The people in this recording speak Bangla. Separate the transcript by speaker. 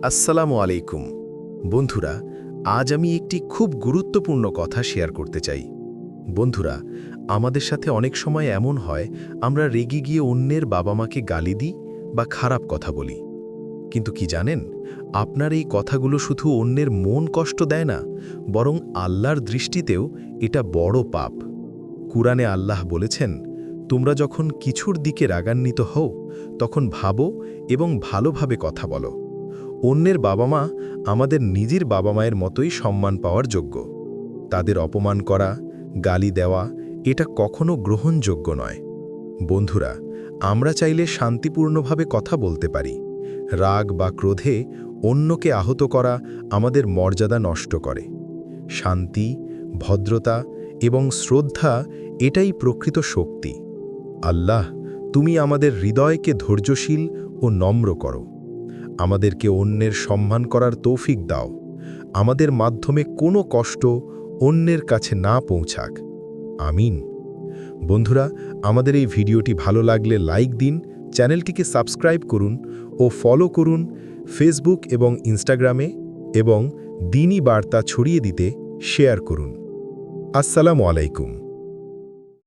Speaker 1: আসসালামু আলাইকুম বন্ধুরা, আজ আমি একটি খুব গুরুত্বপূর্ণ কথা শেয়ার করতে চাই। বন্ধুরা, আমাদের সাথে অনেক সময় এমন হয় আমরা রেগে গিয়ে অন্যের বাবা মাকে গালি দিই বা খারাপ কথা বলি। কিন্তু কি জানেন, আপনার এই কথাগুলো শুধু অন্যের মন কষ্ট দেয় না, বরং আল্লাহর দৃষ্টিতেও এটা বড় পাপ। কুরআনে আল্লাহ বলেছেন, তোমরা যখন কিছুর দিকে রাগান্বিত হও তখন ভাবো এবং ভালোভাবে কথা বলো। অন্যের বাবা মা আমাদের নিজের বাবা মায়ের মতোই সম্মান পাওয়ার যোগ্য। তাদের অপমান করা, গালি দেওয়া এটা কখনো গ্রহণযোগ্য নয়। বন্ধুরা, আমরা চাইলে শান্তিপূর্ণভাবে কথা বলতে পারি। রাগ বা ক্রোধে অন্যকে আহত করা আমাদের মর্যাদা নষ্ট করে। শান্তি, ভদ্রতা এবং শ্রদ্ধা এটাই প্রকৃত শক্তি। আল্লাহ, তুমি আমাদের হৃদয়কে ধৈর্যশীল ও নম্র করো। আমাদেরকে অন্যের সম্মান করার তৌফিক দাও। আমাদের মাধ্যমে কোনো কষ্ট অন্যের কাছে না পৌঁছাক। আমিন। বন্ধুরা, আমাদের এই ভিডিওটি ভালো লাগলে লাইক দিন, চ্যানেলটিকে সাবস্ক্রাইব করুন ও ফলো করুন ফেসবুক এবং ইনস্টাগ্রামে, এবং দ্বীনি বার্তা ছড়িয়ে দিতে শেয়ার করুন। আসসালামু আলাইকুম।